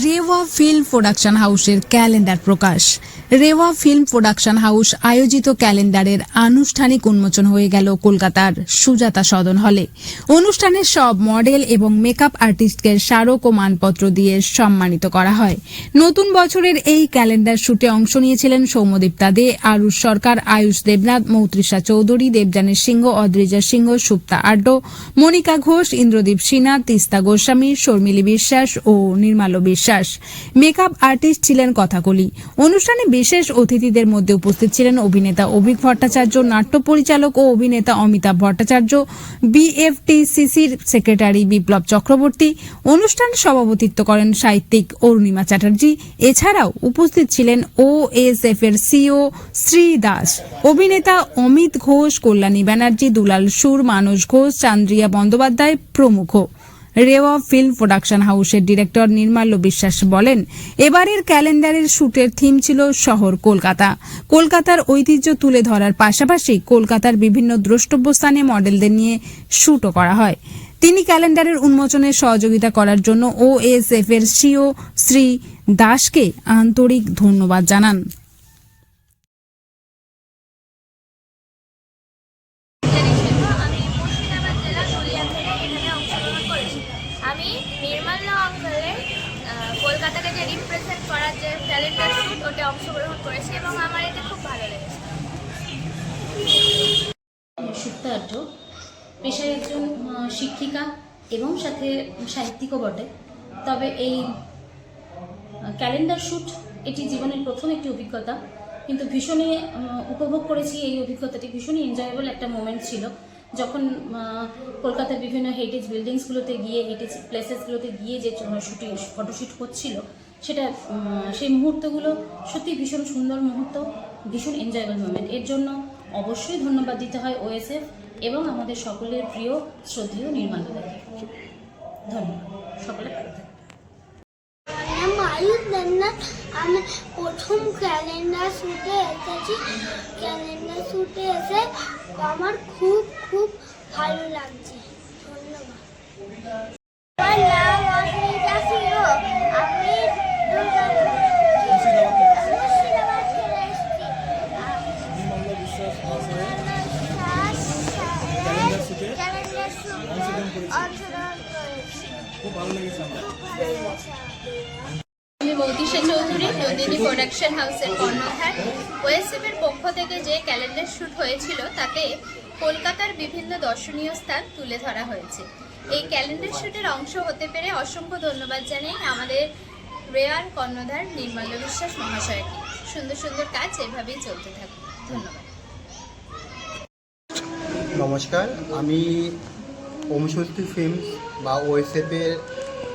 রেওয়া film production হাউসের calendar প্রকাশ। রেওয়া film production house আয়োজিত ক্যালেন্ডারের আনুষ্ঠানিক উন্মোচন হয়ে গেল কলকাতার সুজাতা সদন হলে। অনুষ্ঠানের সব মডেল এবং মেকআপ আর্টিস্টকে স্মারক ও মানপত্র দিয়ে সম্মানিত করা হয়। নতুন বছরের এই ক্যালেন্ডার শুটে অংশ নিয়েছিলেন সৌম্যদীপ্তা দে, আরুষ সরকার, আয়ুষ দেবনাথ, মৌত্রিষা চৌধুরী, দেবযানী সিংহ, অদ্রিজা সিংহ, সুপ্তা আড্ডো, মনিকা ঘোষ, ইন্দ্রদীপ সিনহা, তিস্তা গোস্বামী, শর্মিলী বিশ্বাস ও নির্মাল্য বিশ্বাস। মেকআপ আর্টিস্ট ছিলেন কথাকলি। অনুষ্ঠানে বিশেষ অতিথিদের মধ্যে উপস্থিত ছিলেন অভিনেতা অভিক ভট্টাচার্য, নাট্য পরিচালক ও অভিনেতা অমিতাভ ভট্টাচার্য, বিএফটিসিসির সেক্রেটারি বিপ্লব চক্রবর্তী। অনুষ্ঠান সভাপতিত্ব করেন সাহিত্যিক অরুণিমা চ্যাটার্জি। এছাড়াও উপস্থিত ছিলেন ওএসএফ এর সিও শ্রী দাস, অভিনেতা অমিত ঘোষ, কল্যাণী ব্যানার্জি, দুলাল সুর, মানস ঘোষ, চান্দ্রিয়া বন্দ্যোপাধ্যায় প্রমুখ। রেওয়া ফিল্ম প্রোডাকশন হাউসের ডিরেক্টর নির্মাল্য বিশ্বাস বলেন, এবারের ক্যালেন্ডারের শুটের থিম ছিল শহর কলকাতা। কলকাতার ঐতিহ্য তুলে ধরার পাশাপাশি কলকাতার বিভিন্ন দ্রষ্টব্য স্থানে মডেলদের নিয়ে শুটও করা হয়। তিনি ক্যালেন্ডারের উন্মোচনে সহযোগিতা করার জন্য ওএসএফ এর সিও শ্রী দাসকে আন্তরিক ধন্যবাদ জানান। আমি নির্মাল্য অঙ্কলের কলকাতাকে যে রিপ্রেজেন্ট করার যে ক্যালেন্ডার শুট ওটা অংশগ্রহণ করেছি এবং আমার এটা খুব ভালো লেগেছে। সুপ্তা আড্ড পেশায় একজন শিক্ষিকা এবং সাথে সাহিত্যিকও বটে। তবে এই ক্যালেন্ডার শুট এটি জীবনের প্রথম একটি অভিজ্ঞতা, কিন্তু ভীষণই উপভোগ করেছি এই অভিজ্ঞতাটি। ভীষণই এনজয়েবল একটা মোমেন্ট ছিল যখন কলকাতার বিভিন্ন হেরিটেজ বিল্ডিংসগুলোতে গিয়ে, হেরিটেজ প্লেসেসগুলোতে গিয়ে যে শুটিং ফটোশ্যুট হচ্ছিল, সেটা সেই মুহূর্তগুলো সত্যি ভীষণ সুন্দর মুহূর্ত, ভীষণ এনজয়েবল মোমেন্ট। এর জন্য অবশ্যই ধন্যবাদ দিতে হয় ওএসএফ এবং আমাদের সকলের প্রিয় শ্রদ্ধেয় নির্মাল্য দাকে। ধন্যবাদ। সকলে ভালো থাকবেন। আমি প্রথম ক্যালেন্ডার শুটে এসেছি। ক্যালেন্ডার শুটে এসে আমার খুব খুব ভালো লাগছে। ধন্যবাদ। আমার নাম অস্মিতা সিংহ। আমি মুর্শিদাবাদ থেকে এসেছি। ক্যালেন্ডার শুটে অংশগ্রহণ করেছি। খুব ভালো লেগেছে। আমি মৌত্রিষা চৌধুরী, নন্দিনী প্রোডাকশন হাউসের কর্ণধার। ওএসএফ এর পক্ষ থেকে যে ক্যালেন্ডার শুট হয়েছিল তাতে কলকাতার বিভিন্ন দর্শনীয় স্থান তুলে ধরা হয়েছে। এই ক্যালেন্ডার শুটের অংশ হতে পেরে অসংখ্য ধন্যবাদ জানাই আমাদের রেয়ার কর্ণধার নির্মাল্য বিশ্বাস মহাশয়কে। সুন্দর সুন্দর কাজ এভাবেই চলতে থাকুক। ধন্যবাদ। নমস্কার, আমি ওমস্বস্তি ফিল্মস বা ওএসএফের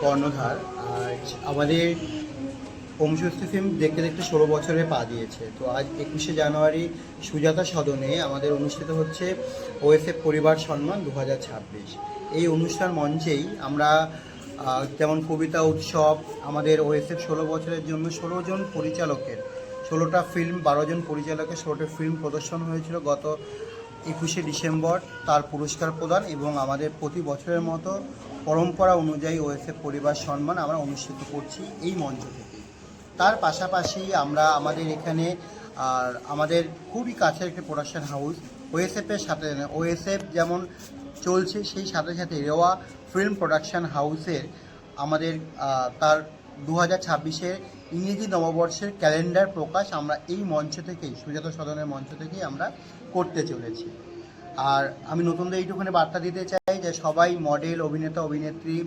কর্ণধার। আর আমাদের ওমস্বস্তি ফিল্ম দেখতে দেখতে 16 বছরে পা দিয়েছে। তো আজ 21শে জানুয়ারি সুজাতা সদনে আমাদের অনুষ্ঠিত হচ্ছে ওএসএফ পরিবার সম্মান 2026। এই অনুষ্ঠান মঞ্চেই আমরা যেমন কবিতা উৎসব, আমাদের ওএসএফ 16 বছরের জন্য 16 জন পরিচালকের 16টা ফিল্ম, 12 জন পরিচালকের 16টা ফিল্ম প্রদর্শন হয়েছিল গত 21শে ডিসেম্বর। তার পুরস্কার প্রদান এবং আমাদের প্রতি বছরের মতো পরম্পরা অনুযায়ী ওএসএফ পরিবার সম্মান আমরা অনুষ্ঠিত করছি এই মঞ্চ থেকে। তার পাশাপাশি আমরা আমাদের এখানে আর আমাদের খুবই কাছের একটি প্রোডাকশন হাউস ওএসএফের সাথে, ওএসএফ যেমন চলছে সেই সাথে সাথে রেওয়া ফিল্ম প্রোডাকশন হাউসের আমাদের তার 2026-এর ইংরেজি নববর্ষের ক্যালেন্ডার প্রকাশ আমরা এই মঞ্চ থেকেই, সুজাতা সদনের মঞ্চ থেকেই আমরা করতে চলেছি। আর আমি নতুনদের এইটুখানে বার্তা দিতে চাই যে সবাই মডেল, অভিনেতা, অভিনেত্রী,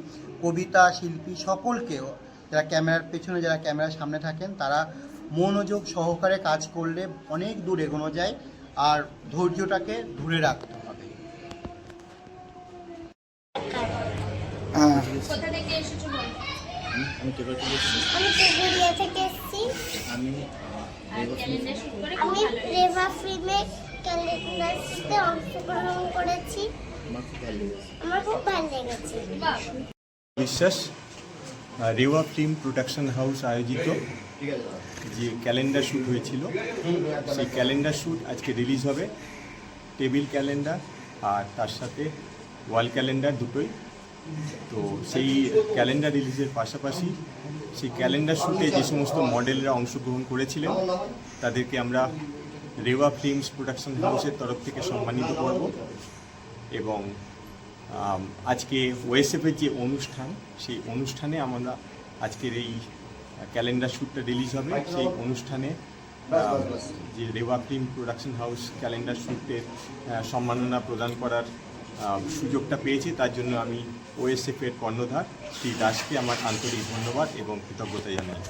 কবিতা শিল্পী সকলকেও, যারা ক্যামেরার পেছনে, যারা ক্যামেরার সামনে থাকেন, তারা মনোযোগ সহকারে কাজ করলে অনেক দূর এগোনো যায় আর ধৈর্যটাকে ধরে রাখতে হবে। কোথা থেকে এসেছো বলো? আমি তেঘুরিয়া থেকে এসেছি। আমি রেওয়া ফিল্মে ক্যালেন্ডার শুটে অংশগ্রহণ করেছি। আমার খুব ভালো লেগেছে। বিশ্বাস রেওয়া ফিল্ম প্রোডাকশন হাউস আয়োজিত যে ক্যালেন্ডার শ্যুট হয়েছিল, সেই ক্যালেন্ডার শ্যুট আজকে রিলিজ হবে। টেবিল ক্যালেন্ডার আর তার সাথে ওয়াল ক্যালেন্ডার দুটোই তো সেই ক্যালেন্ডার রিলিজের পাশাপাশি সেই ক্যালেন্ডার শ্যুটে যে সমস্ত মডেলরা অংশগ্রহণ করেছিলেন তাদেরকে আমরা রেওয়া ফিল্মস প্রোডাকশন হাউসের তরফ থেকে সম্মানিত করব এবং আজকে ওএসএফের যে অনুষ্ঠান সেই অনুষ্ঠানে আমরা আজকের এই ক্যালেন্ডার শ্যুটটা রিলিজ হবে সেই অনুষ্ঠানে যে রেওয়া ফিল্ম প্রোডাকশন হাউস ক্যালেন্ডার শ্যুটের সম্মাননা প্রদান করার সুযোগটা পেয়েছি, তার জন্য আমি ওএসএফের কর্ণধার শ্রী দাসকে আমার আন্তরিক ধন্যবাদ এবং কৃতজ্ঞতা জানাই।